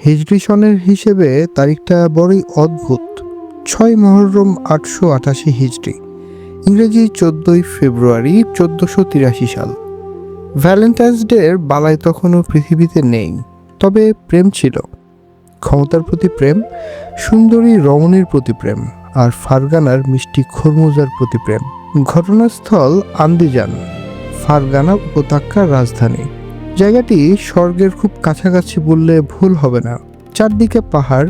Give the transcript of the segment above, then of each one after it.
হিজরি সনের হিসেবে তারিখটা বড়ই অদ্ভুত। 6 মুহররম 888 হিজরি, ইংরেজি 14 ফেব্রুয়ারি 1483 সাল। ভ্যালেন্টাইন্স ডের বালাই তখনও পৃথিবীতে নেই, তবে প্রেম ছিল। ক্ষমতার প্রতি প্রেম, সুন্দরী রমণীর প্রতি প্রেম, আর ফারগানার মিষ্টি খরমুজার প্রতি প্রেম। ঘটনাস্থল আন্দিজান, ফারগানা উপত্যকার রাজধানী। জায়গাটি স্বর্গের খুব কাছাকাছি বললে ভুল হবে না। চারদিকে পাহাড়,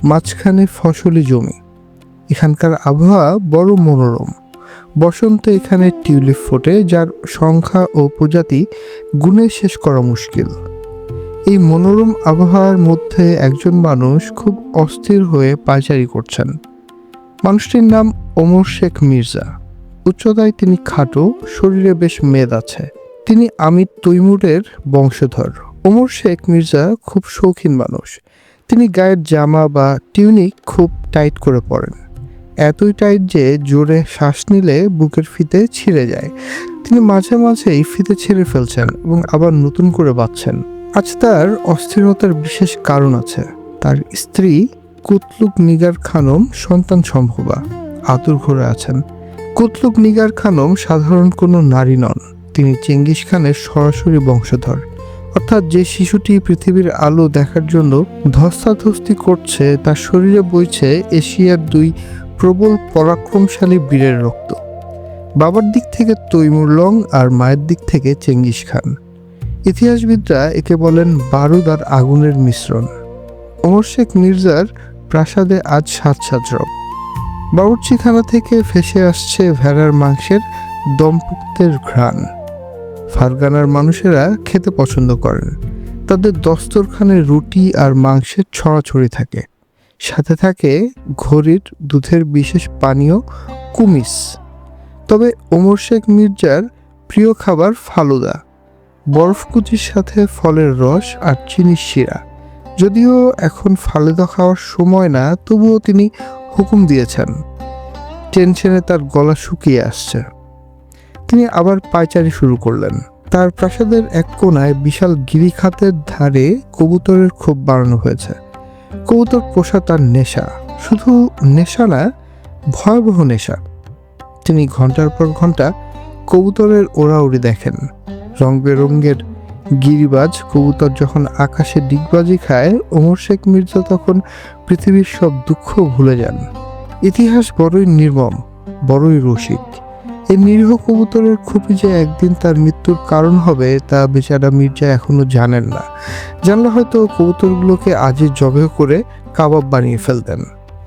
মাঝখানে ফসলি জমি। এখানকার আবহাওয়া বড় মনোরম। বসন্তে এখানে টিউলিপ ফোটে, যার সংখ্যা ও প্রজাতি গুণে শেষ করা মুশকিল। এই মনোরম আবহাওয়ার মধ্যে একজন মানুষ খুব অস্থির হয়ে পায়চারি করছেন। মানুষটির নাম ওমর শেখ মির্জা। উচ্চতায় তিনি খাটো, শরীরে বেশ মেদ আছে। তিনি আমির তৈমুরের বংশধর। ওমর শেখ মির্জা খুব শৌখিন মানুষ। তিনি গায়ের জামা বা টিউনিক খুব টাইট করে পরেন, এতই টাইট যে জোরে শ্বাস নিলে বুকের ফিতে ছিঁড়ে যায়। তিনি মাঝে মাঝেই ফিতে ছিঁড়ে ফেলছেন এবং আবার নতুন করে বাঁধছেন। আজ তার অস্থিরতার বিশেষ কারণ আছে। তার স্ত্রী কুতলুক নিগার খানম সন্তান সম্ভবা, আতুর ঘরে আছেন। কুতলুক নিগার খানম সাধারণ কোনো নারী নন। তিনি চেঙ্গিস খানের সরাসরি বংশধর। অর্থাৎ যে শিশুটি পৃথিবীর আলো দেখার জন্য ধস্তাধস্তি করছে, তার শরীরে বইছে এশিয়ার 2 প্রবল পরাক্রমশালী বীরের রক্ত। বাবার দিক থেকে তৈমুর লং আর মায়ের দিক থেকে চেঙ্গিস খান। ইতিহাসবিদরা একে বলেন বারুদ আর আগুনের মিশ্রণ। ওমর শেখ মির্জার প্রাসাদে আজ সাজসজ্জা। বাবুর্চিখানা থেকে ভেসে আসছে ভেড়ার মাংসের দমপুক্তের ঘ্রাণ। ফারগানার মানুষেরা খেতে পছন্দ করেন। তাদের দস্তরখানে রুটি আর মাংসের ছড়াছড়ি থাকে। সাথে থাকে ঘড়ির দুধের বিশেষ পানীয় কুমিস। তবে ওমর শেখ মির্জার প্রিয় খাবার ফালুদা, বরফকুচির সাথে ফলের রস আর চিনির শিরা। যদিও এখন ফালুদা খাওয়ার সময় না, তবুও তিনি হুকুম দিয়েছেন। টেনশনে তার গলা শুকিয়ে আসছে। তিনি আবার পায়চারি শুরু করলেন। তার প্রাসাদের এক কোণায় বিশাল গিরিখাতের ধারে কবুতরের খোপ বানানো হয়েছে। কবুতর পোষা তার নেশা, শুধু নেশা না, ভয়াবহ নেশা। তিনি ঘন্টার পর ঘন্টা কবুতরের ওড়াউড়ি দেখেন। রং বেরঙ্গের গিরিবাজ কবুতর যখন আকাশে ডিগবাজি খায়, ওমর শেখ মির্জা তখন পৃথিবীর সব দুঃখ ভুলে যান। ইতিহাস বড়ই নির্মম, বড়ই রসিক। এই নিরীহ কবুতরের খুবই যে একদিন তার মৃত্যুর কারণ হবে, তা বেচারা মির্জা এখনো জানেন না। জানলে হয়তো কবুতরগুলোকে আজই জবেহ করে কাবাব বানিয়ে ফেলতেন।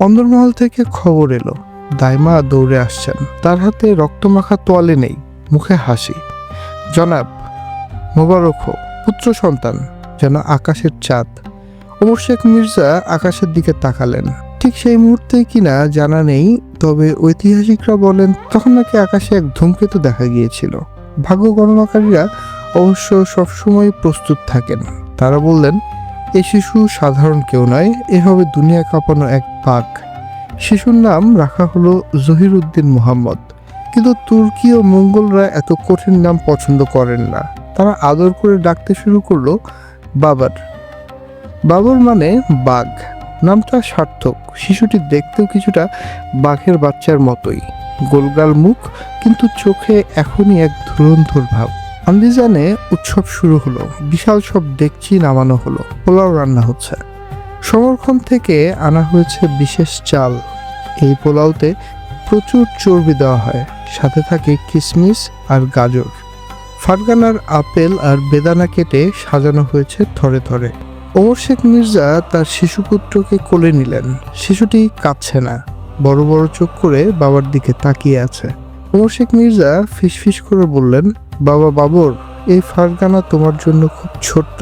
অন্দরমহল থেকে খবর এলো, দাইমা দৌড়ে আসছেন। তার হাতে রক্তমাখা তোয়ালে নেই, মুখে হাসি। জনাব, মোবারক হোক, পুত্র সন্তান যেন আকাশের চাঁদ। ওমর শেখ মির্জা আকাশের দিকে তাকালেন। ঠিক সেই মুহূর্তে কিনা জানা নেই, তবে ঐতিহাসিকরা বলেন তখন নাকি আকাশে এক ধূমকেতু দেখা গিয়েছিল। ভাগ্য গণনাকারীরা অবশ্য সবসময় প্রস্তুত থাকেন। তারা বললেন এই শিশু সাধারণ কেউ নয়, এ হবে দুনিয়া কাঁপানো এক বাঘ। শিশুর নাম রাখা হলো জহিরুদ্দিন মুহাম্মদ। কিন্তু তুর্কি ও মঙ্গলরা এত কঠিন নাম পছন্দ করেন না। তারা আদর করে ডাকতে শুরু করলো বাবর। বাবর মানে বাঘ। নামটা সার্থক। শিশুটি দেখতেও কিছুটা বাঘের বাচ্চার মতোই, গোলগাল মুখ, কিন্তু চোখে এখনই এক ধুরন্ধর ভাব। আন্দিজানে উৎসব শুরু হলো। বিশাল সব ডেকচি নামানো হলো, পোলাও রান্না হচ্ছে। সমরক্ষণ থেকে আনা হয়েছে বিশেষ চাল। এই পোলাওতে প্রচুর চর্বি দেওয়া হয়, সাথে থাকে কিশমিশ আর গাজর। ফারগানার আপেল আর বেদানা কেটে সাজানো হয়েছে থরে থরে। ওমর শেখ মির্জা তার শিশুপুত্রকে কোলে নিলেন। শিশুটি কাঁদছে না, বড় বড় চোখ করে বাবার দিকে তাকিয়ে আছে। ওমর শেখ মির্জা ফিসফিস করে বললেন, বাবা বাবর, এই ফারগানা তোমার জন্য খুব ছোট্ট।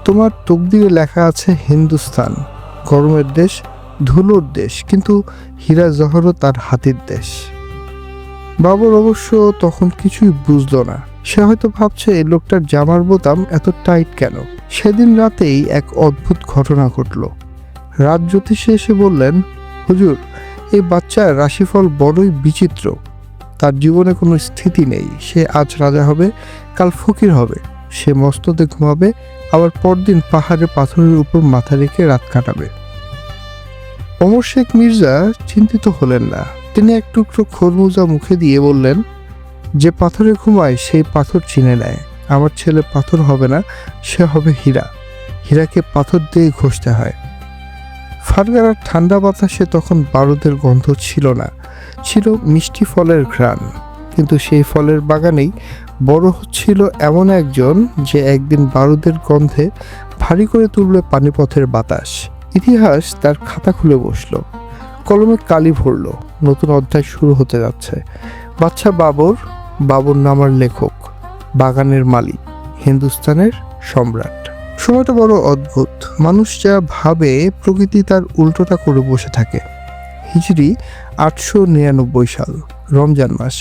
তোমার তকদিরে লেখা আছে হিন্দুস্তান, গরমের দেশ, ধুলোর দেশ, কিন্তু হীরা জহরও তার হাতির দেশ। বাবর অবশ্য তখন কিছুই বুঝলো না। সে হয়তো ভাবছে এই লোকটার জামার বোতাম এত টাইট কেন। সেদিন রাতেই এক অদ্ভুত ঘটনা ঘটল। রাত জ্যোতিষে এসে বললেন, হুজুর, এই বাচ্চার রাশিফল বড়ই বিচিত্র। তার জীবনে কোনো স্থিতি নেই। সে আজ রাজা হবে, কাল ফকির হবে। সে মস্ততে ঘুমাবে, আবার পরদিন পাহাড়ে পাথরের উপর মাথা রেখে রাত কাটাবে। ওমর শেখ মির্জা চিন্তিত হলেন না। তিনি এক টুকরো খরমুজা মুখে দিয়ে বললেন, যে পাথরে ঘুমায় সেই পাথর চিনে নেয়। আমার ছেলে পাথর হবে না, সে হবে হীরা। হীরাকে পাথর দিয়ে ঘষতে হয়। ফারগানার ঠান্ডা বাতাসে তখন বারুদের গন্ধ ছিল না, ছিল মিষ্টি ফলের ঘ্রাণ। কিন্তু সেই ফলের বাগানেই বড় হচ্ছিল এমন একজন, যে একদিন বারুদের গন্ধে ভারী করে তুলল পানিপথের বাতাস। ইতিহাস তার খাতা খুলে বসল, কলমে কালি ভরল। নতুন অধ্যায় শুরু হতে যাচ্ছে। বাদশা বাবর, বাবর নামার লেখক, বাগানের মালিক, হিন্দুস্তানের সম্রাট। সময়টা বড় অদ্ভুত। মানুষ যা ভাবে প্রকৃতি তার উল্টোটা করে বসে থাকে। হিজরি 899 সাল, রমজান মাস।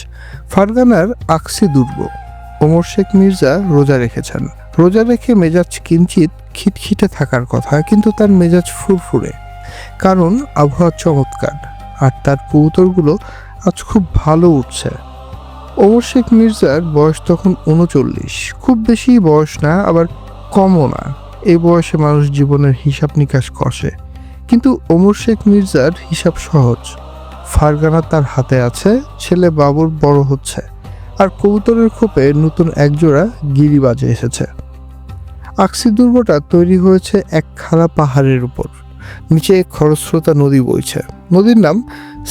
ফারগানার আকসি দুর্গ। ওমর শেখ মির্জা রোজা রেখেছেন। রোজা রেখে মেজাজ কিঞ্চিত খিটখিটে থাকার কথা, কিন্তু তার মেজাজ ফুরফুরে, কারণ আবহাওয়া চমৎকার আর তার কবুতরগুলো আজ খুব ভালো উঠছে। ওমর শেখ মির্জার বয়স তখন 39। খুব বেশি বয়স না, আবার কমও না। এই বয়সে মানুষ জীবনের হিসাব নিকাশ কষে, কিন্তু ওমর শেখ মির্জার হিসাব সহজ। ফারগানা তার হাতে আছে, ছেলে বাবর বড় হচ্ছে, আর কবুতরের খোপে নতুন একজোড়া গিরিবাজে এসেছে। আকসি দুর্গটা তৈরি হয়েছে এক খাড়া পাহাড়ের উপর। নিচে খরস্রোতা নদী বইছে। নদীর নাম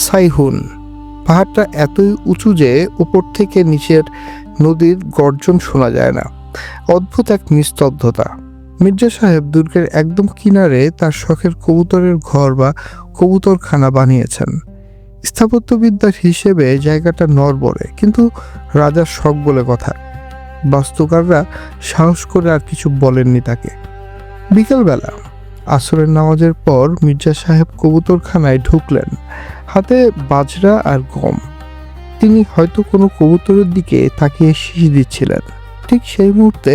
সাইহুন। পাহাড়টা এতই উঁচু যে উপর থেকে নিচের নদীর গর্জন শোনা যায় না। অদ্ভুত এক নিস্তব্ধতা। মির্জা সাহেব দুর্গের একদম কিনারে তার শখের কবুতরের ঘর বা কবুতরখানা বানিয়েছেন। স্থাপত্যবিদ্যার হিসেবে জায়গাটা নড়বড়ে, কিন্তু রাজার শখ বলে কথা। বাস্তুকাররা সাহস করে আর কিছু বলেননি তাকে। বিকেলবেলা আসরের নামাজের পর মির্জা সাহেব কবুতরখানায় ঢুকলেন, হাতে বাজরা আর গম। তিনি হয়তো কোনো কবুতরের দিকে তাকিয়ে শীষ দিচ্ছিলেন। ঠিক সেই মুহূর্তে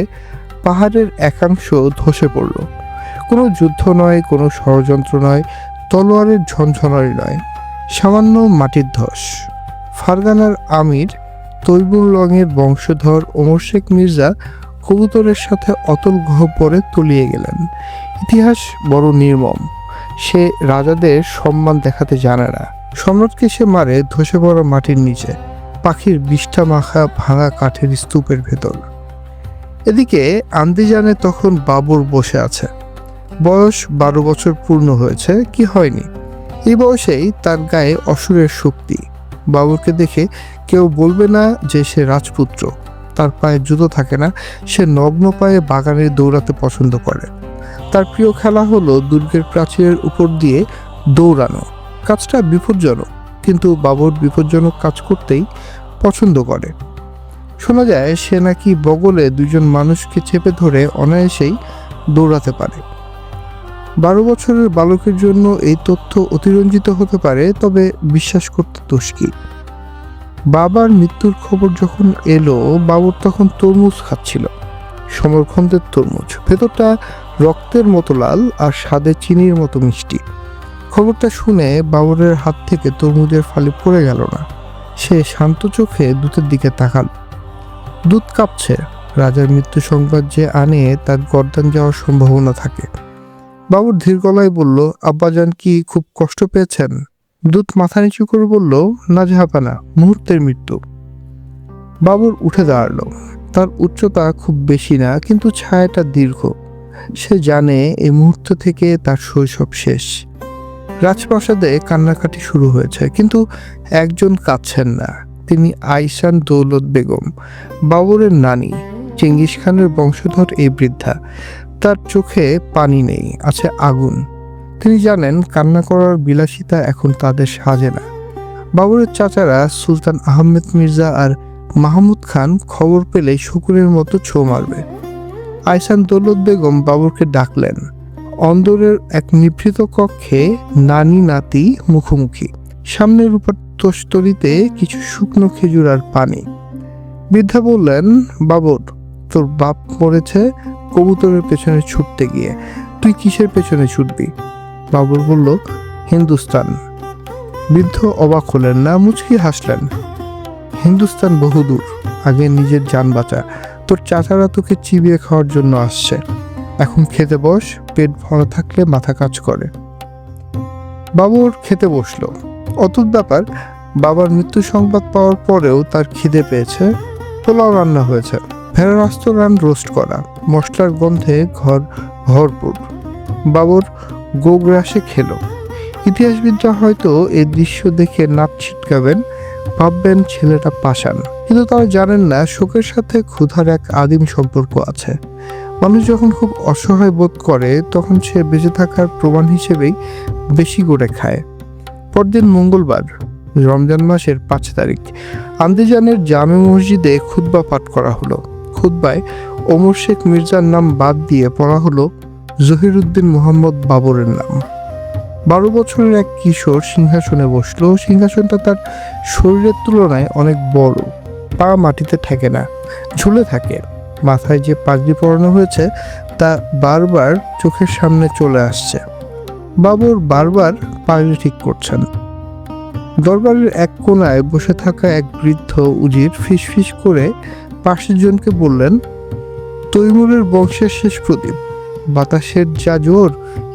পাহাড়ের একাংশ ধসে পড়ল। কোনো যুদ্ধ নয়, কোনো ষড়যন্ত্র নয়, তলোয়ারের ঝনঝনারি নয়, সামান্য মাটির ধস। ফারগানার আমির তৈবুর রঙের বংশধর ওমর শেখ মির্জা কবুতরের সাথে অতল গহ্বরে তলিয়ে গেলেন। ইতিহাস বড় নির্মম। সে রাজাদের সম্মান দেখাতে জানে না। সম্রাটকে সে মারে ধসে পড়া মাটির নিচে, পাখির বিষ্ঠা মাখা ভাঙা কাঠের স্তূপের ভেতর। এদিকে আন্দিজানে তখন বাবর বসে আছে। বয়স 12 বছর পূর্ণ হয়েছে, কি হয়নি। এই বয়সেই তার গায়ে অসুরের শক্তি। বাবরকে দেখে কেউ বলবে না যে সে রাজপুত্র। তার পায়ে জুতো থাকে না, সে নগ্ন পায়ে বাগানে দৌড়াতে পছন্দ করে। তার প্রিয় খেলা হলো দুর্গের প্রাচীরের উপর দিয়ে দৌড়ানো। কাজটা বিপজ্জনক, কিন্তু বাবর বিপজ্জনক কাজ করতেই পছন্দ করে। শোনা যায় সে নাকি বগলে 2জন মানুষকে চেপে ধরে অনায়াসেই দৌড়াতে পারে। 12 বছরের বালকের জন্য এই তথ্য অতিরঞ্জিত হতে পারে, তবে বিশ্বাস করতে দোষ কি। বাবার মৃত্যুর খবর যখন এলো, বাবর তখন তরমুজ খাচ্ছিল। সমরখন্দের তরমুজ, ভেতরটা রক্তের মতো লাল আর স্বাদে চিনির মতো মিষ্টি। খবরটা শুনে বাবরের হাত থেকে তরমুজের ফালি পড়ে গেল না। সে শান্ত চোখে দুধের দিকে তাকাল। দুধ কাঁপছে। রাজার মৃত্যু সংবাদ যে আনে, তার গর্দান যাওয়ার সম্ভাবনা থাকে। বাবর ধীর গলায় বলল, আব্বাজান কি খুব কষ্ট পেয়েছেন? দুধ মাথা নিচু করে বলল, না জাহাপানা, মুহূর্তের মৃত্যু। বাবর উঠে দাঁড়ালো। তার উচ্চতা খুব বেশি না, কিন্তু ছায়াটা দীর্ঘ। সে জানে এই মুহূর্ত থেকে তার শৈশব শেষ। রাজপ্রাসাদে কান্নাকাটি শুরু হয়েছে, কিন্তু একজন কাঁদছেন না। তিনি আইসান দৌলত বেগম, বাবরের নানি। চেঙ্গিস খানের বংশধর এই বৃদ্ধা। তার চোখে পানি নেই, আছে আগুন। তিনি জানেন কান্না করার বিলাসিতা এখন তাদের সাজে না। বাবরের চাচারা সুলতান আহমেদ মির্জা আর মাহমুদ খান খবর পেলে শুকুরের মতো ছো মারবে। আইসান দৌলত বেগম বাবরকে ডাকলেন। অন্দরের এক নিভৃত কক্ষে নানি নাতি মুখোমুখি। সামনের উপর তস্তরিতে কিছু শুকনো খেজুর আর পানি। বৃদ্ধা বললেন, বাবর, তোর বাপ মরেছে কবুতরের পেছনে ছুটতে গিয়ে। তুই কিসের পেছনে ছুটবি? বাবর বলল, হিন্দুস্তান। বৃদ্ধ অবাক হলেন না, মুচকি হাসলেন। হিন্দুস্তান বহুদূর, আগে নিজের জান বাঁচা। তোর চাচারা তোকে চিবিয়ে খাওয়ার জন্য আসছে। এখন খেতে বস, পেট ভরা থাকলে মাথা কাজ করে। বাবর খেতে বসলো। অদ্ভুত ব্যাপার, বাবার মৃত্যু সংবাদ পাওয়ার পরেও তার খিদে পেয়েছে। পোলাও রান্না হয়েছে, ভেড়ার আস্ত রান রোস্ট করা, মশলার গন্ধে ঘর ভরপুর। বাবর গোগ্রাসে খেলো। ইতিহাসবিদরা হয়তো এই দৃশ্য দেখে নাক ছিটকাবেন, ভাববেন ছেলেটা পাষাণ, কিন্তু তারা জানেন না শোকের সাথে ক্ষুধার এক আদিম সম্পর্ক আছে। মানুষ যখন খুব অসহায় বোধ করে তখন সে বেঁচে থাকার প্রমাণ হিসেবেই বেশি করে খায়। পরদিন মঙ্গলবার, রমজান মাসের 5 তারিখ, আন্দিজানের জামে মসজিদে খুতবা পাঠ করা হলো। খুতবায় ওমর শেখ মির্জার নাম বাদ দিয়ে পড়া হলো জহিরুদ্দিন মোহাম্মদ বাবরের নাম। 12 বছরের এক কিশোর সিংহাসনে বসলো। সিংহাসনটা তার শরীরের তুলনায় অনেক বড়, পা মাটিতে ঠেকে না, ঝুলে থাকে। মাথায় যে পাগড়ি পরানো হয়েছে তা বারবার চোখের সামনে চলে আসছে। বাবর বারবার পাগড়ি ঠিক করছেন। দরবারের এক কোনায় বসে থাকা এক বৃদ্ধ উজির ফিসফিস করে পাশের জনকে বললেন, তৈমুরের বংশের শেষ প্রদীপ, বাতাসের যা জোর,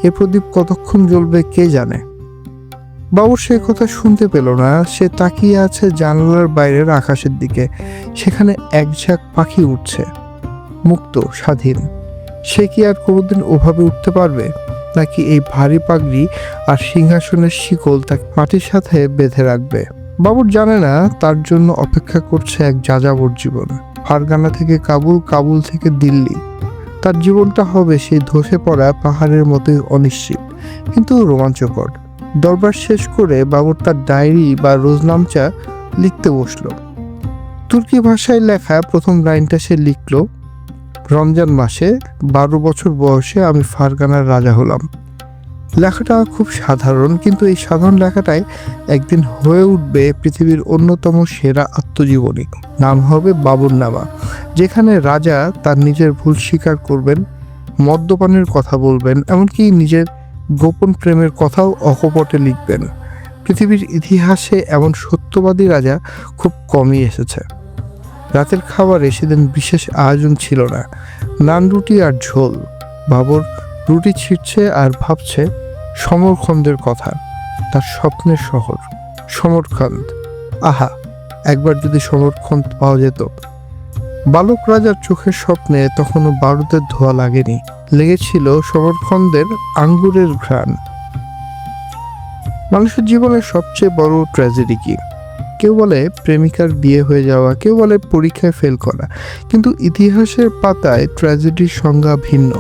এ প্রদীপ কতক্ষণ জ্বলবে কে জানে। বাবর সে কথা শুনতে পেল না। সে তাকিয়ে আছে জানালার বাইরের আকাশের দিকে। সেখানে এক ঝাঁক পাখি উঠছে, মুক্ত, স্বাধীন। সে কি আর কোনোদিন ওভাবে উঠতে পারবে, নাকি এই ভারী পাগড়ি আর সিংহাসনের শিকল তাকে মাটির সাথে বেঁধে রাখবে? বাবর জানে না তার জন্য অপেক্ষা করছে এক যাযাবর জীবন। ফারগানা থেকে কাবুল, কাবুল থেকে দিল্লি। তার জীবনটা হবে সেই ধসে পড়া পাহাড়ের মতোই অনিশ্চিত, কিন্তু রোমাঞ্চকর। দরবার শেষ করে বাবর তার ডায়েরি বা রোজনামচা লিখতে বসল। তুর্কি ভাষায় লেখা প্রথম লাইনটা সে লিখল, রমজান মাসে 12 বছর বয়সে আমি ফারগানার রাজা হলাম। লেখাটা খুব সাধারণ, কিন্তু এই সাধারণ লেখাটাই একদিন হয়ে উঠবে পৃথিবীর অন্যতম সেরা আত্মজীবনী। নাম হবে বাবরনামা, যেখানে রাজা তার নিজের ভুল স্বীকার করবেন, মদ্যপানের কথা বলবেন, এমনকি নিজের গোপন প্রেমের কথাও অকপটে লিখবেন। পৃথিবীর ইতিহাসে এমন সত্যবাদী রাজা খুব কমই এসেছে। রাতের খাবারে সেদিন বিশেষ আয়োজন ছিল না, নান, রুটি আর ঝোল। বাবর রুটি ছিঁড়ছে আর ভাবছে সমরখন্দের কথা, তার স্বপ্নের শহর সমরখন্দ। আহা, একবার যদি সমরখন্দ পাওয়া যেত। বালক রাজার চোখের স্বপ্নে তখনও বারুদের ধোঁয়া লাগেনি, লেগেছিল সমরখন্দের আঙ্গুরের ঘ্রাণ। মানুষের জীবনের সবচেয়ে বড় ট্র্যাজেডি কি? কেউ বলে প্রেমিকার বিয়ে হয়ে যাওয়া, কেউ বলে পরীক্ষায় ফেল করা, কিন্তু ইতিহাসের পাতায় ট্র্যাজেডির সংজ্ঞা ভিন্ন।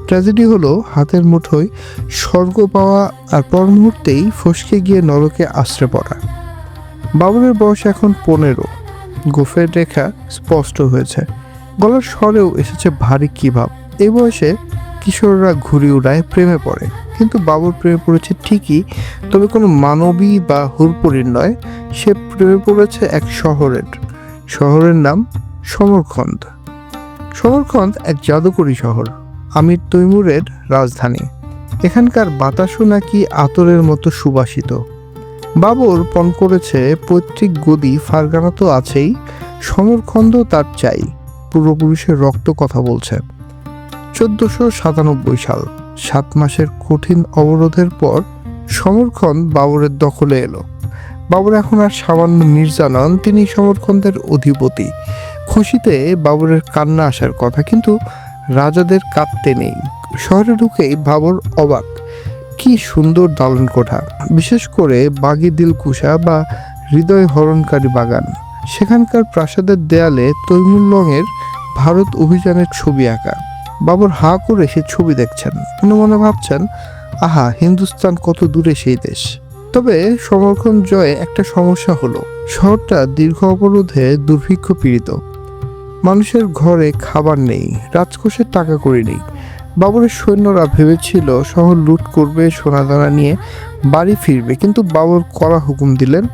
ট্র্যাজেডি হলো হাতের মুঠোয় স্বর্গ পাওয়া আর পর মুহূর্তেই ফসকে গিয়ে নরকে আশ্রে পড়া। বাবরের বয়স এখন 15। গোফের রেখা স্পষ্ট হয়েছে, গলার স্বরেও এসেছে ভারী কি ভাব। এই বয়সে কিশোররা ঘুড়ি উড়ায়, প্রেমে পড়ে, কিন্তু বাবর প্রেমে পড়েছে ঠিকই, তবে কোনো মানবী বা হুরপুরীর নয়। সে প্রেমে পড়েছে এক শহরের নাম সমরখন্দ। সমরখন্দ এক জাদুকরী শহর, আমির তৈমুরের রাজধানী। এখানকার বাতাসও নাকি আতরের মতো সুবাসিত। বাবর পণ করেছে পৈতৃক গদি ফারগানা তো আছেই, সমরখন্দ তার চাই। পূর্বপুরুষের রক্ত কথা বলছে। 1497 সাল, 7 মাসের কঠিন অবরোধের পর সমরখন্দ বাবরের দখলে এলো। বাবর এখন আর সামান্য মির্জা নন, তিনি সমরখন্দের অধিপতি। খুশিতে বাবরের কান্না আসার কথা, কিন্তু রাজাদের কাঁদতে নেই। শহরে ঢুকেই বাবর অবাক, কি সুন্দর দালান কোঠা, বিশেষ করে বাগি দিলকুশা বা হৃদয় হরণকারী বাগান। সেখানকার প্রাসাদের দেয়ালে তৈমুর রঙের ভারত অভিযানের ছবি আঁকা। বাবর হাঁ করে সে ছবি দেখছেন, মনে মনে ভাবছেন, আহা, হিন্দুস্তান কত দূরে সেই দেশ। তবে সমরখন্দ জয়ে একটা সমস্যা হলো, শহরটা দীর্ঘ অবরোধে দুর্ভিক্ষ পীড়িত। মানুষের ঘরে খাবার নেই, রাজকোষের টাকা কড়ি নেই। বাবরের সৈন্যরা ভেবেছিল শহর লুট করবে, সোনাদানা নিয়ে বাড়ি ফিরবে, কিন্তু বাবর কড়া হুকুম দিলেন,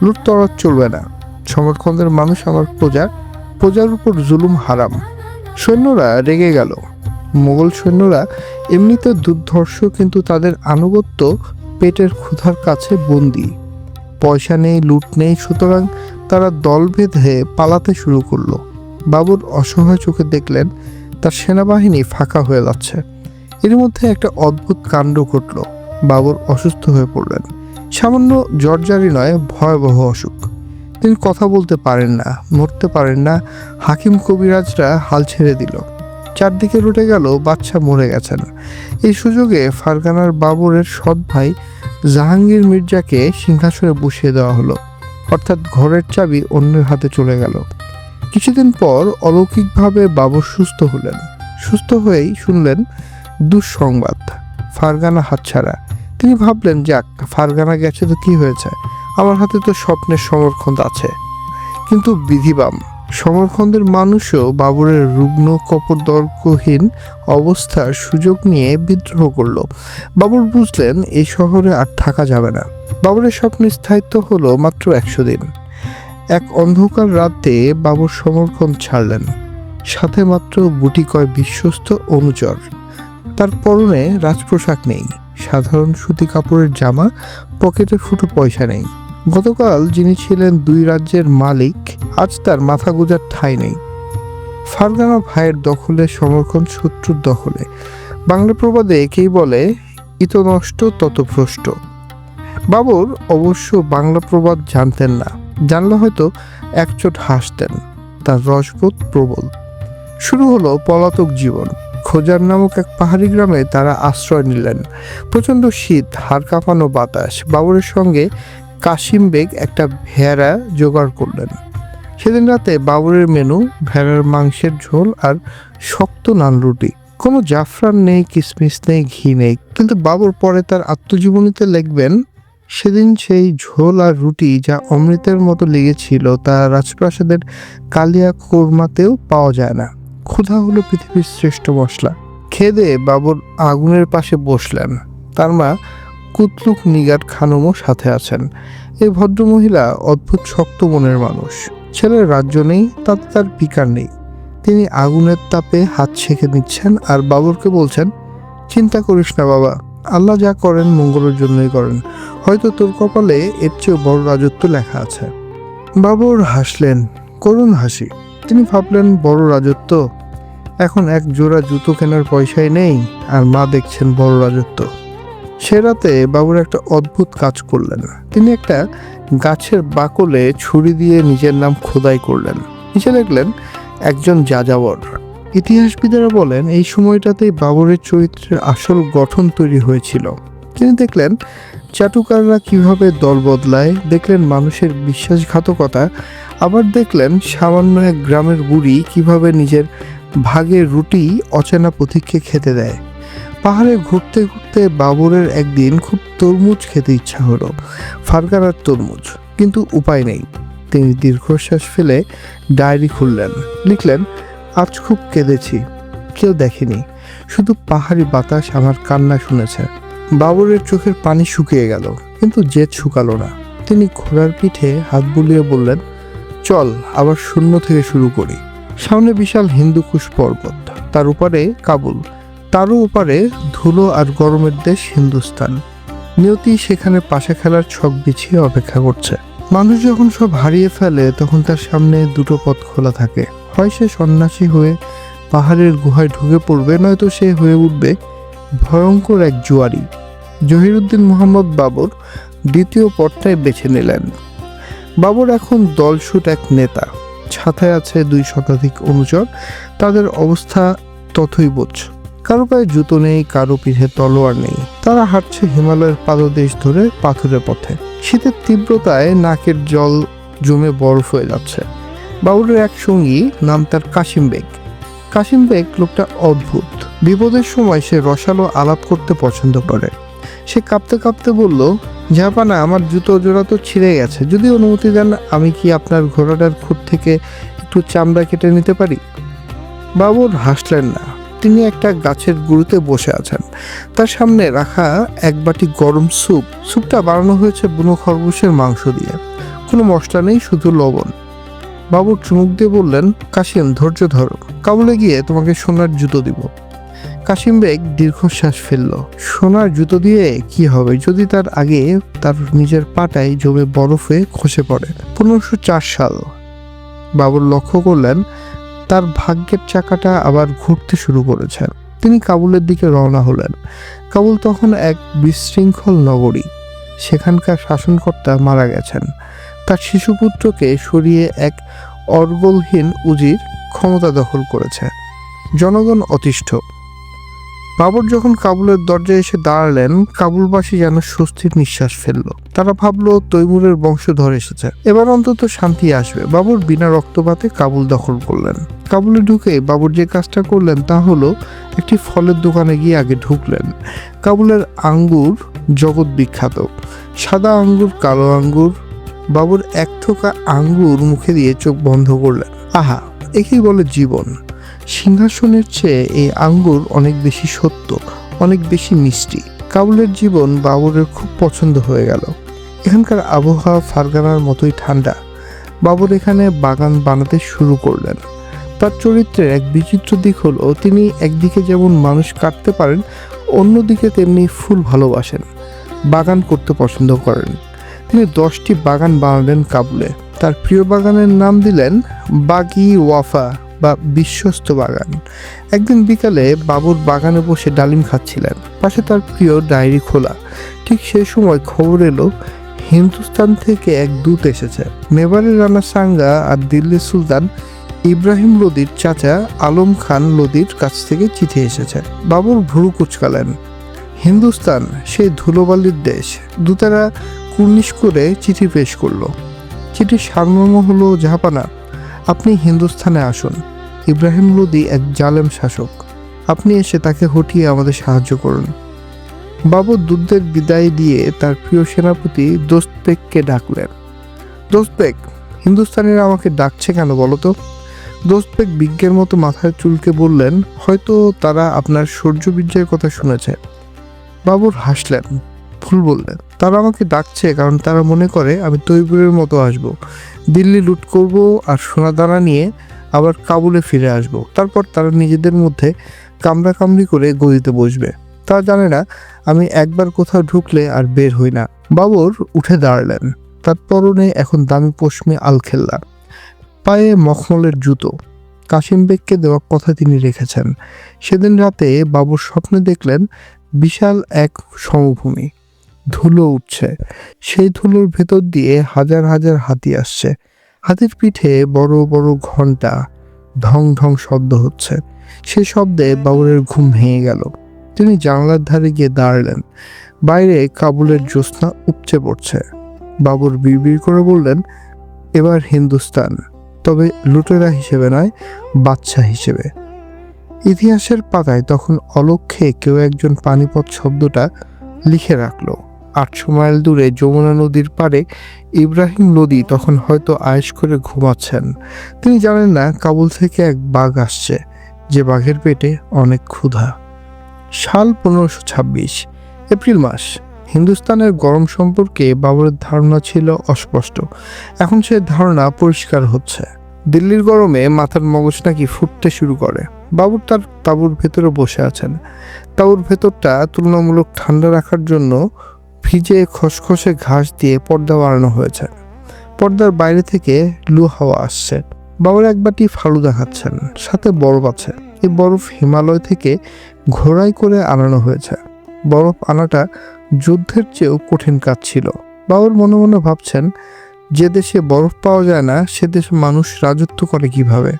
লুট তরাজ চলবে না। সমরখন্দের মানুষ আমার প্রজার উপর জুলুম হারাম। সৈন্যরা রেগে গেল। মোগল সৈন্যরা এমনিতে দুর্ধর্ষ, কিন্তু তাদের আনুগত্য পেটের ক্ষুধার কাছে বন্দী। পয়সা নেই, লুট নেই, সুতরাং তারা দল বেঁধে পালাতে শুরু করলো। বাবর অসহায় চোখে দেখলেন তার সেনাবাহিনী ফাঁকা হয়ে যাচ্ছে। এর মধ্যে একটা অদ্ভুত কাণ্ড ঘটল। বাবর অসুস্থ হয়ে পড়লেন। সামান্য জ্বরজারি নয়, ভয়াবহ অসুখ। তিনি কথা বলতে পারেন না, নড়তে পারেন না। হাকিম কবিরাজরা হাল ছেড়ে দিল। চারদিকে রটে গেল বাদশা মরে গেছেন। এই সুযোগে ফারগানার বাবরের সৎ ভাই জাহাঙ্গীর মির্জাকে সিংহাসনে বসিয়ে দেওয়া হলো, অর্থাৎ ঘরের চাবি অন্যের হাতে চলে গেল। কিছুদিন পর অলৌকিকভাবে বাবর সুস্থ হলেন। সুস্থ হয়েই শুনলেন দুঃসংবাদ, ফারগানা হাতছাড়া। তিনি ভাবলেন, যাক, ফারগানা গেছে তো কি হয়েছে, আমার হাতে তো স্বপ্নের সমরখন্দ আছে। কিন্তু বিধিবাম সমরখন্দের মানুষও বাবরের রুগ্ন কপোদর্কহীন অবস্থার সুযোগ নিয়ে বিদ্রোহ করল। বাবর বুঝলেন এই শহরে আর থাকা যাবে না। বাবরের স্বপ্নের স্থায়িত্ব হলো মাত্র 100 দিন। এক অন্ধকার রাতে বাবর সমরখন্দ ছাড়লেন, সাথে মাত্র গুটি কয় বিশ্বস্ত অনুচর। তার পরনে রাজপোশাক নেই, সাধারণ সুতি কাপড়ের জামা, পকেটে ফুটো পয়সা নেই। গতকাল যিনি ছিলেন 2 রাজ্যের মালিক, আজ তার মাথা গোঁজার ঠাঁই নেই। ফারগানা ভাইয়ের দখলে, সমরখন্দ শত্রুর দখলে। বাংলা প্রবাদে একেই বলে, ইত নষ্ট তত ভ্রষ্ট। বাবর অবশ্য বাংলা প্রবাদ জানতেন না, জানলে হয়তো একচোট হাসতেন। তার রসবোধ প্রবল। শুরু হলো পলাতক জীবন। খোজার নামক এক পাহাড়ি গ্রামে তারা আশ্রয় নিলেন। প্রচণ্ড শীত, হাড় কাঁপানো বাতাস। বাবরের সঙ্গে কাশিম বেগ একটা ভেড়া জোগাড় করলেন। সেদিন রাতে বাবরের মেনু ভেড়ার মাংসের ঝোল আর শক্ত নান রুটি। কোনো জাফরান নেই, কিসমিস নেই, ঘি নেই। কিন্তু বাবর পরে তার আত্মজীবনীতে লিখবেন, সেদিন সেই ঝোল আর রুটি যা অমৃতের মতো লেগেছিল তা রাজপ্রাসাদের কালিয়া কোরমাতেও পাওয়া যায় না। ক্ষুধা হলো পৃথিবীর শ্রেষ্ঠ মশলা। খেদে বাবর আগুনের পাশে বসলেন। তার মা কুতলুক নিগার খানমও সাথে আছেন। এই ভদ্রমহিলা অদ্ভুত শক্ত মনের মানুষ। ছেলের রাজ্য নেই, তাতে তার পিকার নেই। তিনি আগুনের তাপে হাত সেঁকে নিচ্ছেন আর বাবরকে বলছেন, চিন্তা করিস না বাবা, আল্লাহ যা করেন মঙ্গলের জন্যই করেন। হয়তো তোর কপালে এর চেয়ে বড় রাজত্ব লেখা আছে। বাবর হাসলেন, করুণ হাসি। তিনি ভাবলেন, বড় রাজত্ব? এখন এক জোড়া জুতো কেনার পয়সাই নেই, আর মা দেখছেন বড় রাজত্ব। সে রাতে বাবর একটা অদ্ভুত কাজ করলেন। তিনি একটা গাছের বাকলে ছুরি দিয়ে নিজের নাম খোদাই করলেন। নিচে লিখলেন, একজন যাযাবর। ইতিহাসবিদেরা বলেন, এই সময়টাতেই বাবরের চরিত্রের আসল গঠন তৈরি হয়েছিল। তিনি দেখলেন চাটুকাররা কিভাবে দল বদলায়, দেখলেন মানুষের বিশ্বাসঘাতকতা, আবার দেখলেন সামান্য এক গ্রামের বুড়ি কিভাবে নিজের ভাগের রুটি অচেনা পথিককে খেতে দেয়। পাহাড়ে ঘুরতে ঘুরতে বাবরের একদিন খুব তরমুজ খেতে ইচ্ছা হলো, ফারগানার তরমুজ। কিন্তু উপায় নেই। তিনি দীর্ঘশ্বাস ফেলে ডায়েরি খুললেন। লিখলেন, আজ খুব কেঁদেছি, কেউ দেখেনি, শুধু পাহাড়ি বাতাস আমার কান্না শুনেছে। বাবরের চোখের পানি শুকিয়ে গেল, কিন্তু জেদ শুকালো না। তিনি ঘোড়ার পিঠে হাত বুলিয়ে বললেন, চল আবার শূন্য থেকে শুরু করি। সামনে বিশাল হিন্দুকুশ পর্বত, তার উপরে কাবুল, তারও ওপারে ধুলো আর গরমের দেশ হিন্দুস্তান। নিয়তি সেখানে পাশা খেলার ছক বিছিয়ে অপেক্ষা করছে। মানুষ যখন সব হারিয়ে ফেলে তখন তার সামনে দুটো পথ খোলা থাকে। হয় সে সন্ন্যাসী হয়ে পাহাড়ের গুহায় ঢুকে পড়বে, নয়তো সে হয়ে উঠবে ভয়ঙ্কর এক জুয়ারি। জহিরুদ্দিন মোহাম্মদ বাবর দ্বিতীয় পথটাই বেছে নিলেন। বাবর এখন দলছুট এক নেতা, সাথে আছে 2 শতাধিক অনুচর। তাদের অবস্থা তথৈবচ। কারো পায়ে জুতো নেই, কারো পিঠে তলোয়ার নেই। তারা হাঁটছে হিমালয়ের পাদদেশ ধরে পাথুরে পথে। শীতের তীব্রতায় নাকের জল জমে বরফ হয়ে যাচ্ছে। বাবরের এক সঙ্গী, নাম তার কাশিম বেগ। কাশিম বেগ লোকটা অদ্ভুত। বিপদের সময় সে রসালো আলাপ করতে পছন্দ করে। সে কাঁপতে কাঁপতে বলল, জাপানা, আমার জুতো জোড়া তো ছিঁড়ে গেছে, যদি অনুমতি দেন আমি কি আপনার ঘোড়াটার খুঁট থেকে একটু চামড়া কেটে নিতে পারি? বাবর হাসলেন না। তিনি একটা গাছের গুঁড়িতে বসে আছেন। তার সামনে রাখা এক বাটি গরম স্যুপ। স্যুপটা বানানো হয়েছে বুনো খরগোশের মাংস দিয়ে। কোনো মশলা নেই, শুধু লবণ। বাবর চুমুক দিয়ে বললেন, কাশিম, ধৈর্য ধরো, কাবুলে গিয়ে তোমাকে সোনার জুতো দিব। কাশিম বেগ দীর্ঘশ্বাস ফেলল। সোনার জুতো দিয়ে কি হবে যদি তার আগে তার নিজের পাটায় জমে বরফে খসে পড়ে? 1504 সাল। বাবর লক্ষ্য করলেন তার ভাগ্যের চাকাটা আবার ঘুরতে শুরু করেছে। তিনি কাবুলের দিকে রওনা হলেন। কাবুল তখন এক বিশৃঙ্খল নগরী। সেখানকার শাসনকর্তা মারা গেছেন। তার শিশুপুত্রকে সরিয়ে এক অর্গলহীন উজির ক্ষমতা দখল করেছে। জনগণ অতিষ্ঠ। বাবর যখন কাবুলের দরজায় এসে দাঁড়ালেন, কাবুলবাসী যেন স্বস্তির নিঃশ্বাস ফেলল। তারা ভাবলো তৈমুরের বংশধর এসেছে, এবার অন্তত শান্তি আসবে। বাবর বিনা রক্তপাতে কাবুল দখল করলেন। কাবুলে ঢুকে বাবর যে কাজটা করলেন তা হলো একটি ফলের দোকানে গিয়ে আগে ঢুকলেন। কাবুলের আঙ্গুর জগৎ বিখ্যাত, সাদা আঙ্গুর, কালো আঙ্গুর। বাবর এক থোকা আঙ্গুর মুখে দিয়ে চোখ বন্ধ করলেন। আহা, একেই বলে জীবন। সিংহাসনের চেয়ে এই আঙ্গুর অনেক বেশি সত্য, অনেক বেশি মিষ্টি। কাবুলের জীবন বাবরের খুব পছন্দ হয়ে গেল। এখানকার আবহাওয়া ফারগানার মতোই ঠান্ডা। বাবর এখানে বাগান বানাতে শুরু করলেন। তার চরিত্রের এক বিচিত্র দিক হলো তিনি একদিকে যেমন মানুষ কাটতে পারেন, অন্যদিকে তেমনি ফুল ভালোবাসেন, বাগান করতে পছন্দ করেন। তিনি 10টি বাগান বানালেন কাবুলে। তার প্রিয় বাগানের নাম দিলেন বাগি ওয়াফা বা বিশ্বস্ত বাগান। একদিন বিকালে বাবর বাগানে বসে ডালিম খাচ্ছিলেন, পাশে তার প্রিয় ডায়েরি খোলা। ঠিক সেই সময় খবর এলো হিন্দুস্তান থেকে এক দূত এসেছে। মেবারের রানা সাঙ্গা আর দিল্লির সুলতান ইব্রাহিম লোদির চাচা আলম খান লোদির কাছ থেকে চিঠি এসেছে। বাবর ভুরু কুচকালেন। হিন্দুস্তান সেই ধুলোবালির দেশ। দূতেরা কুর্নিশ করে চিঠি পেশ করলো। চিঠির সারমর্ম হলো, জাহাপানা, আপনি হিন্দুস্তানে আসুন। ইব্রাহিম লোদি এক জালেম শাসক। আপনি এসে তাকে হটিয়ে আমাদের সাহায্য করুন। বাবর দূতদের বিদায় দিয়ে তার প্রিয় সেনাপতি দোস্ত বেগকে ডাকলেন। দোস্ত বেগ, হিন্দুস্তানিরা আমাকে ডাকছে কেন বলো তো? দোস্ত বেগ বিজ্ঞের মতো মাথায় চুলকে বললেন, হয়তো তারা আপনার শৌর্যবীর্যের কথা শুনেছে। বাবর হাসলেন, ভুল বললেন। তারা আমাকে ডাকছে কারণ তারা মনে করে আমি তৈবুরের মতো আসব, দিল্লি লুট করব আর সোনাদানা নিয়ে আবার কাবুলে ফিরে আসব। তারপর তারা নিজেদের মধ্যে কামড়াকামড়ি করে গদিতে বসবে। তারা জানে না আমি একবার কোথাও ঢুকলে আর বের হই না। বাবর উঠে দাঁড়ালেন। তার পরনে এখন দামি পশমি আলখেল্লা, পায়ে মখমলের জুতো। কাশিম বেগকে দেওয়া কথা তিনি রেখেছেন। সেদিন রাতে বাবর স্বপ্নে দেখলেন বিশাল এক সমভূমি, ধুলো উঠছে। সেই ধুলোর ভেতর দিয়ে হাজার হাজার হাতি আসছে। হাতির পিঠে বড় বড় ঘন্টা, ঢং ঢং শব্দ হচ্ছে। সে শব্দে বাবরের ঘুম ভেঙে গেল। তিনি জানলার ধারে গিয়ে দাঁড়ালেন। বাইরে কাবুলের জ্যোৎস্না উপচে পড়ছে। বাবর বিড়বিড় করে বললেন, এবার হিন্দুস্তান, তবে লুটেরা হিসেবে নয়, বাদশা হিসেবে। ইতিহাসের পাতায় তখন অলক্ষ্যে কেউ একজন পানিপথ শব্দটা লিখে রাখলো। 800 মাইল দূরে যমুনা নদীর পাড়ে ইব্রাহিম লোদি তখন হয়তো আয়েশ করে ঘুমাচ্ছেন। তিনি জানেন না কাবুল থেকে এক বাঘ আসছে, যে বাঘের পেটে অনেক ক্ষুধা। সাল 1526, এপ্রিল মাস। হিন্দুস্তানের গরম সম্পর্কে বাবরের ধারণা ছিল অস্পষ্ট। এখন সে ধারণা পরিষ্কার হচ্ছে। দিল্লির গরমে মাথার মগজ নাকি ফুটতে শুরু করে। বাবর তার তাঁবুর ভেতরে বসে আছেন। তাঁবুর ভেতরটা তুলনামূলক ঠান্ডা রাখার জন্য ভিজে খসখসে ঘাস দিয়ে পর্দা বানানো হয়েছে। পর্দার বাইরে থেকে লু হাওয়া আসছে। বাবর এক বাটি ফালুদা খাচ্ছেন, সাথে বরফ আছে। এই বরফ হিমালয় থেকে ঘোড়ায় করে আনানো হয়েছে। বরফ আনাটা যুদ্ধের চেয়েও কঠিন কাজ ছিল। বাবর মনে মনে ভাবছেন, যে দেশে বরফ পাওয়া যায় না সে দেশে মানুষ রাজত্ব করে কিভাবে।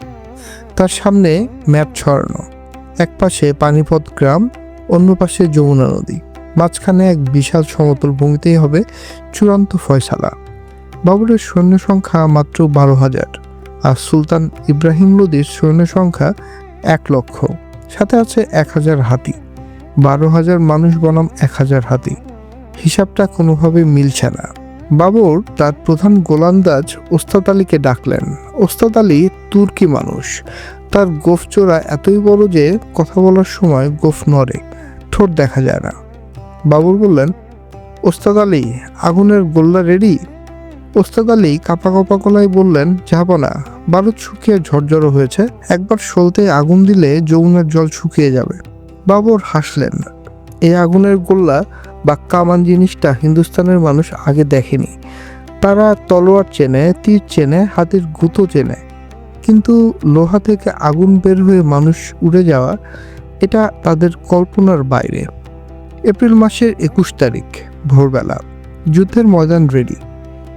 তার সামনে ম্যাপ ছড়ানো। এক পাশে পানিপথ গ্রাম, অন্য পাশে যমুনা নদী, মাঝখানে এক বিশাল সমতল ভূমিতেই হবে চূড়ান্ত ফয়সালা। বাবরের সৈন্য সংখ্যা মাত্র 12,000, আর সুলতান ইব্রাহিম লোদির সৈন্য সংখ্যা 1 লক্ষ। সাথে আছে 1000 হাতি। 12,000 মানুষ বনাম 1000 হাতি, হিসাবটা কোনোভাবে মিলছে না। বাবর তার প্রধান গোলান্দাজ ওস্তাদ আলীকে ডাকলেন। ওস্তাদ আলী তুর্কি মানুষ। তার গোফ চোরা এতই বড় যে কথা বলার সময় গোফ নড়ে, ঠোঁট দেখা যায় না। বাবর বললেন, ওস্তাদ আলী, আগুনের গোল্লা রেডি? ওস্তাদ আলী কাপা কাপা গলায় বললেন, যাবো না, বারুদ শুকিয়ে ঝরঝরো হয়েছে, একবার সলতে আগুন দিলে যমুনার জল শুকিয়ে যাবে। বাবর হাসলেন। এই আগুনের গোল্লা বা কামান জিনিসটা হিন্দুস্তানের মানুষ আগে দেখেনি। তারা তলোয়ার চেনে, তীর চেনে, হাতির গুঁতো চেনে, কিন্তু লোহা থেকে আগুন বের হয়ে মানুষ উড়ে যাওয়া, এটা তাদের কল্পনার বাইরে। এপ্রিল মাসের 21 তারিখ ভোরবেলা, যুদ্ধের ময়দান রেডি।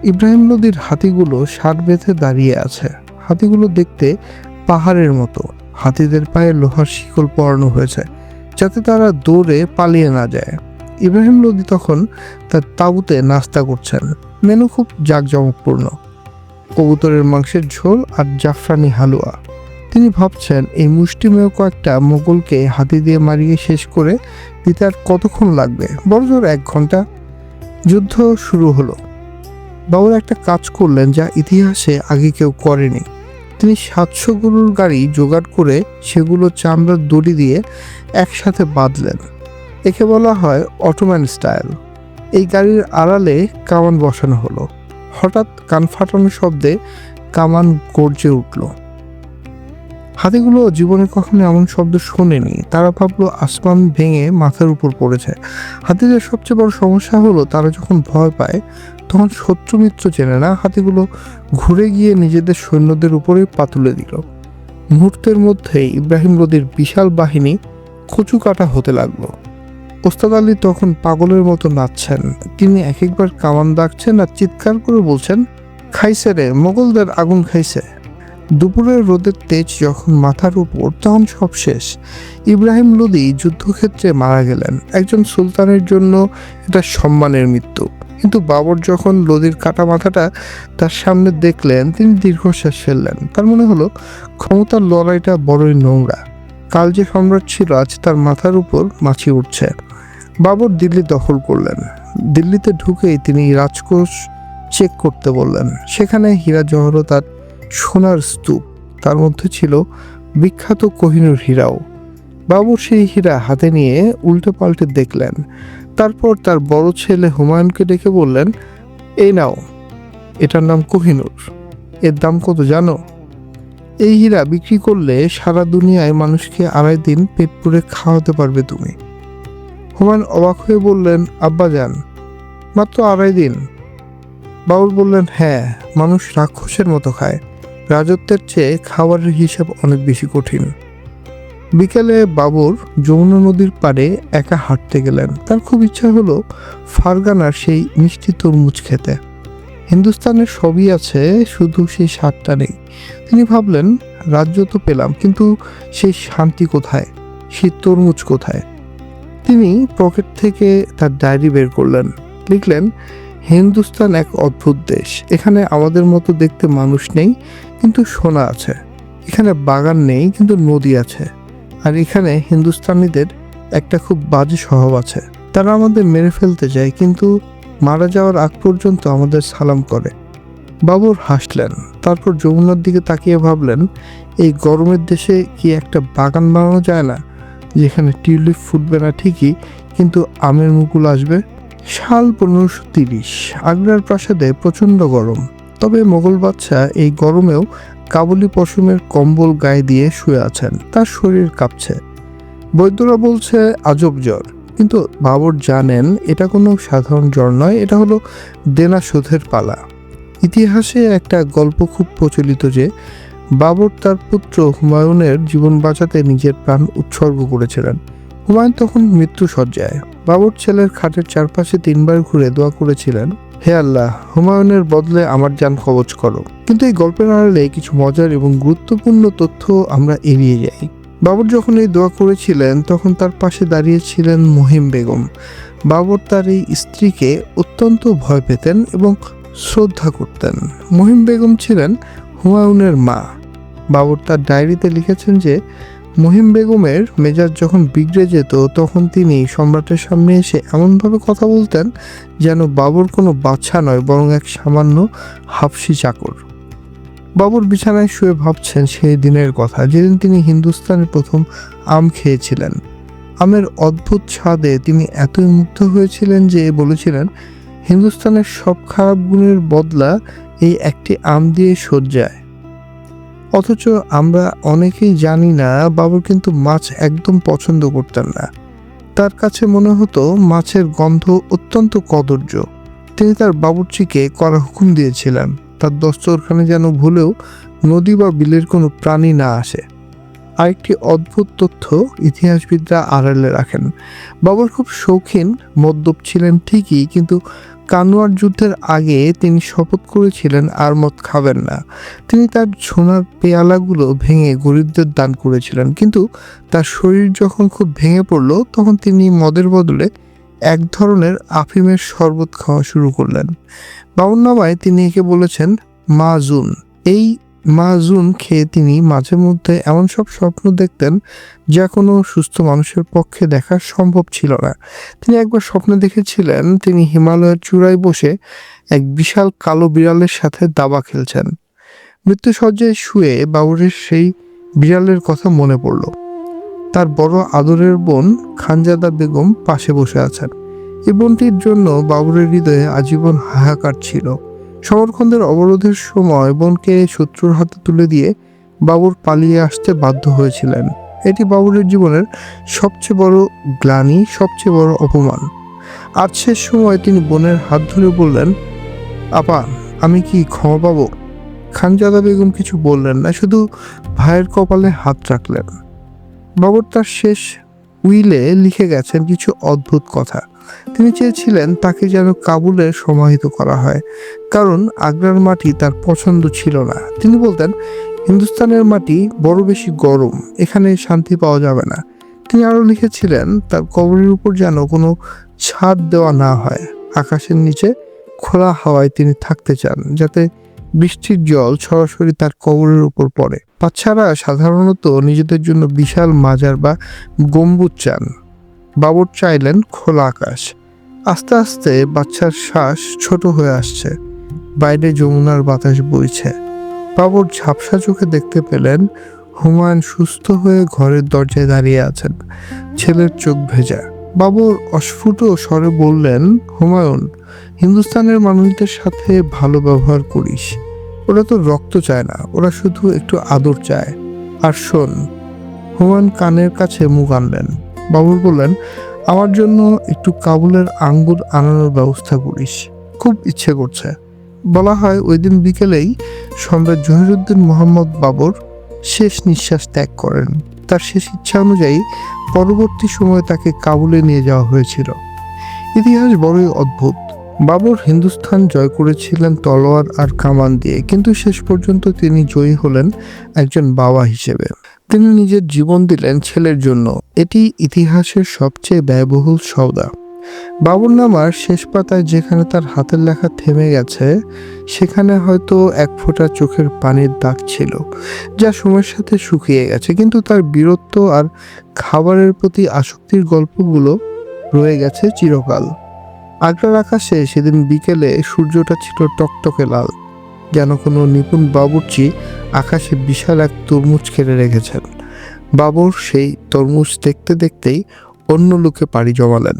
ইব্রাহিম লোদির হাতিগুলো ষাট বেঁধে দাঁড়িয়ে আছে। হাতিগুলো দেখতে পাহাড়ের মতো। হাতিদের পায়ে লোহার শিকল পরানো হয়েছে যাতে তারা দৌড়ে পালিয়ে না যায়। ইব্রাহিম লোদি তখন তার তাঁবুতে নাস্তা করছেন। মেনু খুব জাঁকজমকপূর্ণ, কবুতরের মাংসের ঝোল আর জাফরানি হালুয়া। তিনি ভাবছেন এই মুষ্টিমেয় কয়েকটা মোগলকে হাতি দিয়ে মারিয়ে শেষ করে দিতে আর কতক্ষণ লাগবে? বড়জোর 1 ঘন্টা। যুদ্ধ শুরু হলো। বাবর একটা কাজ করলেন যা ইতিহাসে আগে কেউ করেনি। তিনি 700 গরুর গাড়ি জোগাড় করে সেগুলো চামড়ার দড়ি দিয়ে একসাথে বাঁধলেন। একে বলা হয় অটোম্যান স্টাইল। এই গাড়ির আড়ালে কামান বসানো হলো। হঠাৎ কান ফাটানো শব্দে কামান গর্জে উঠল। হাতিগুলো জীবনে কখনো এমন শব্দ শোনেনি। তারা ভাবলো আসমান ভেঙে মাথার উপর পড়েছে। হাতিদের সবচেয়ে বড় সমস্যা হলো তারা যখন ভয় পায় তখন শত্রু মিত্র চেনে না। হাতিগুলো ঘুরে গিয়ে নিজেদের সৈন্যদের উপরে পা তুলে দিল। মুহূর্তের মধ্যেই ইব্রাহিম লোদির বিশাল বাহিনী কচু কাটা হতে লাগলো। ওস্তাদ আলী তখন পাগলের মতো নাচছেন। তিনি এক একবার কামান দাগছেন আর চিৎকার করে বলছেন, খাইছে রে, মোগলদের আগুন খাইছে। দুপুরের রোদের তেজ যখন মাথার উপর, তখন সব শেষ। ইব্রাহিম লোদি যুদ্ধক্ষেত্রে মারা গেলেন। একজন সুলতানের জন্য এটা সম্মানের মৃত্যু। কিন্তু বাবর যখন লোদির কাটা মাথাটা তার সামনে দেখলেন, তিনি দীর্ঘশ্বাস ফেললেন। তার মনে হলো ক্ষমতার লড়াইটা বড়ই নোংরা। কাল যে সম্রাট ছিল আজ তার মাথার উপর মাছি উঠছে। বাবর দিল্লি দখল করলেন। দিল্লিতে ঢুকেই তিনি রাজকোষ চেক করতে বললেন। সেখানে হীরা জহরত আর সোনার স্তূপ, তার মধ্যে ছিল বিখ্যাত কোহিনূর হীরাও। বাবর সেই হীরা হাতে নিয়ে উল্টে পাল্টে দেখলেন। তারপর তার বড় ছেলে হুমায়ুনকে ডেকে বললেন, এই নাও, এটার নাম কোহিনূর। এর দাম কত জানো? এই হীরা বিক্রি করলে সারা দুনিয়ায় মানুষকে 2.5 দিন পেট পুরে খাওয়াতে পারবে তুমি। হুমায়ুন অবাক হয়ে বললেন, আব্বাজান, মাত্র 2.5 দিন? বাবর বললেন, হ্যাঁ, মানুষ রাক্ষসের মতো খায়। রাজত্বের চেয়ে খাবারের হিসাব অনেক বেশি কঠিন। বিকেলে বাবর যমুনা নদীর পাড়ে একা হাঁটতে গেলেন। তার খুব ইচ্ছা হলো ফারগানার সেই মিষ্টি তরমুজ খেতে। হিন্দুস্তানের সবই আছে, শুধু সেই স্বাদটা নেই। তিনি ভাবলেন, রাজ্য তো পেলাম, কিন্তু সেই শান্তি কোথায়, সেই তরমুজ কোথায়? তিনি পকেট থেকে তার ডায়েরি বের করলেন। লিখলেন, হিন্দুস্তান এক অদ্ভুত দেশ। এখানে আমাদের মতো দেখতে মানুষ নেই, কিন্তু সোনা আছে। এখানে বাগান নেই, কিন্তু নদী আছে। আর এখানে হিন্দুস্তানিদের একটা খুব বাজে স্বভাব আছে। তারা আমাদের মেরে ফেলতে চায়, কিন্তু মারা যাওয়ার আগ পর্যন্ত আমাদের সালাম করে। বাবর হাসলেন। তারপর যমুনার দিকে তাকিয়ে ভাবলেন, এই গরমের দেশে কি একটা বাগান বানানো যায় না, যেখানে টিউলিপ ফুটবে না ঠিকই, কিন্তু আমের মুকুল আসবে? সাল 1530। আগ্রার প্রাসাদে প্রচণ্ড গরম। তবে মোগল বাদশাহ এই গরমেও কাবুলি পশমের কম্বল গায়ে দিয়ে শুয়ে আছেন। তার শরীর কাঁপছে। বৈদ্যরা বলছে আজব জ্বর, কিন্তু বাবর জানেন এটা কোনো সাধারণ জ্বর নয়, এটা হলো দেনা শোধের পালা। ইতিহাসে একটা গল্প খুব প্রচলিত যে বাবর তার পুত্র হুমায়ুনের জীবন বাঁচাতে নিজের প্রাণ উৎসর্গ করেছিলেন। হুমায়ুন তখন মৃত্যুশয্যায়। বাবর ছেলের খাটের চারপাশে 3 বার ঘুরে দোয়া করেছিলেন, হে আল্লাহ, হুমায়ুনের বদলে আমার জান কবজ করো। কিন্তু এই গল্পের আড়ালে কিছু মজার এবং গুরুত্বপূর্ণ তথ্য আমরা এড়িয়ে যাই। বাবর যখন এই দোয়া করেছিলেন তখন তার পাশে দাঁড়িয়েছিলেন মহিম বেগম। বাবর তার এই স্ত্রীকে অত্যন্ত ভয় পেতেন এবং শ্রদ্ধা করতেন। মহিম বেগম ছিলেন হুমায়ুনের মা। বাবর তার ডায়েরিতে লিখেছেন যে মহিম বেগমের মেজাজ যখন বিগড়ে যেত তখন তিনি সম্রাটের সামনে এসে এমনভাবে কথা বলতেন যেন বাবর কোনো বাদশা নয়, বরং এক সামান্য হাফসি চাকর। বাবর বিছানায় শুয়ে ভাবছেন সেই দিনের কথা, যেদিন তিনি হিন্দুস্তানের প্রথম আম খেয়েছিলেন। আমের অদ্ভুত স্বাদে তিনি এতই মুগ্ধ হয়েছিলেন যে বলেছিলেন, হিন্দুস্তানের সব খারাপ গুণের বদলা এই একটি আম দিয়ে শোধ যায়। অথচ আমরা অনেকেই জানি না, বাবর কিন্তু মাছ একদম পছন্দ করতেন না। তার কাছে মনে হতো মাছের গন্ধ অত্যন্ত কদর্য। তিনি তার বাবুর্চিকে কড়া হুকুম দিয়েছিলেন, তার দস্তরখানে যেন ভুলেও নদী বা বিলের কোনো প্রাণী না আসে। আরেকটি অদ্ভুত তথ্য ইতিহাসবিদরা আড়ালে রাখেন। বাবর খুব শৌখিন মদ্যপ ছিলেন ঠিকই, কিন্তু কানওয়ার যুদ্ধের আগে তিনি শপথ করেছিলেন আর মদ খাবেন না। তিনি তার সোনার পেয়ালাগুলো ভেঙে গরিবদের দান করেছিলেন, কিন্তু তার শরীর যখন খুব ভেঙে পড়ল তখন তিনি মদের বদলে এক ধরনের আফিমের শরবত খাওয়া শুরু করলেন। বাউন্নামায় তিনি একে বলেছেন মাজুন। এই মাজুন খেয়ে তিনি মাঝে মধ্যে এমন সব স্বপ্ন দেখতেন যা কোনো সুস্থ মানুষের পক্ষে দেখা সম্ভব ছিল না। তিনি একবার স্বপ্নে দেখেছিলেন তিনি হিমালয়ের চূড়ায় বসে এক বিশাল কালো বিড়ালের সাথে দাবা খেলছেন। মৃত্যুশয্যায় শুয়ে বাবরের সেই বিড়ালের কথা মনে পড়ল। তার বড় আদরের বোন খানজাদা বেগম পাশে বসে আছেন। এই বোনটির জন্য বাবরের হৃদয়ে আজীবন হাহাকার ছিল। সমরখন্দের অবরোধের সময় বোনকে শত্রুর হাতে তুলে দিয়ে বাবর পালিয়ে আসতে বাধ্য হয়েছিলেন। এটি বাবরের জীবনের সবচেয়ে বড় গ্লানি, সবচেয়ে বড় অপমান। আজ শেষ সময় তিনি বোনের হাত ধরে বললেন, আপা, আমি কি ক্ষমা পাবো? খানজাদা বেগম কিছু বললেন না, শুধু ভাইয়ের কপালে হাত রাখলেন। বাবর তার শেষ উইলে লিখে গেছেন কিছু অদ্ভুত কথা। তিনি চেয়েছিলেন তাকে যেন কাবুলে সমাহিত করা হয়, কারণ আগ্রার মাটি তার পছন্দ ছিল না। তিনি বলতেন, হিন্দুস্তানের মাটি বড় বেশি গরম, এখানে শান্তি পাওয়া যাবে না। তিনি আরও লিখেছিলেন তার কবরের উপর যেন কোনো ছাদ দেওয়া না হয়। আকাশের নিচে খোলা হাওয়ায় তিনি থাকতে চান, যাতে বৃষ্টির জল সরাসরি তার কবরের উপর পড়ে। বাচ্চারা সাধারণত নিজেদের জন্য বিশাল মাজার বা গম্বুজ চান। বাবর চাইলেন খোলা আকাশ। আস্তে আস্তে বাচ্চার শ্বাস ছোট হয়ে আসছে। বাইরে যমুনার বাতাস বইছে। বাবর ঝাপসা চোখে দেখতে পেলেন হুমায়ুন সুস্থ হয়ে ঘরের দরজায় দাঁড়িয়ে আছেন, ছেলের চোখ ভেজা। বাবর অস্ফুট স্বরে বললেন, হুমায়ুন, হিন্দুস্তানের মানুষদের সাথে ভালো ব্যবহার করিস। ওরা তো রক্ত চায় না, ওরা শুধু একটু আদর চায়। আর শোন। হুমায়ুন কানের কাছে মুখ আনলেন। বাবর বললেন, আমার জন্য একটু কাবুলের আঙ্গুর আনানোর ব্যবস্থা করিস, খুব ইচ্ছে করছে। বলা হয় ওই দিন বিকেলেই সম্রাট জহিরুদ্দিন মোহাম্মদ বাবর শেষ নিঃশ্বাস ত্যাগ করেন। তার শেষ ইচ্ছা অনুযায়ী পরবর্তী সময়ে তাকে কাবুলে নিয়ে যাওয়া হয়েছিল। ইতিহাস বড়ই অদ্ভুত। বাবর হিন্দুস্তান জয় করেছিলেন তলোয়ার আর কামান দিয়ে, কিন্তু শেষ পর্যন্ত তিনি জয়ী হলেন একজন বাবা হিসেবে। তিনি নিজের জীবন দিলেন ছেলের জন্য। এটি ইতিহাসের সবচেয়ে ব্যয়বহুল সওদা। বাবরনামার শেষ পাতায় যেখানে তার হাতের লেখা থেমে গেছে, সেখানে হয়তো এক ফোঁটা চোখের পানির দাগ ছিল, যা সময়ের সাথে শুকিয়ে গেছে, কিন্তু তার বীরত্ব আর খাবারের প্রতি আসক্তির গল্পগুলো রয়ে গেছে চিরকাল। আগ্রার আকাশে সেদিন বিকেলে সূর্যটা ছিল টকটকে লাল, যেন কোনো নিপুণ বাবুর্চি আকাশে বিশাল এক তরমুজ কেটে রেখেছেন। বাবর সেই তরমুজ দেখতে দেখতেই অন্য লোকে পাড়ি জমালেন।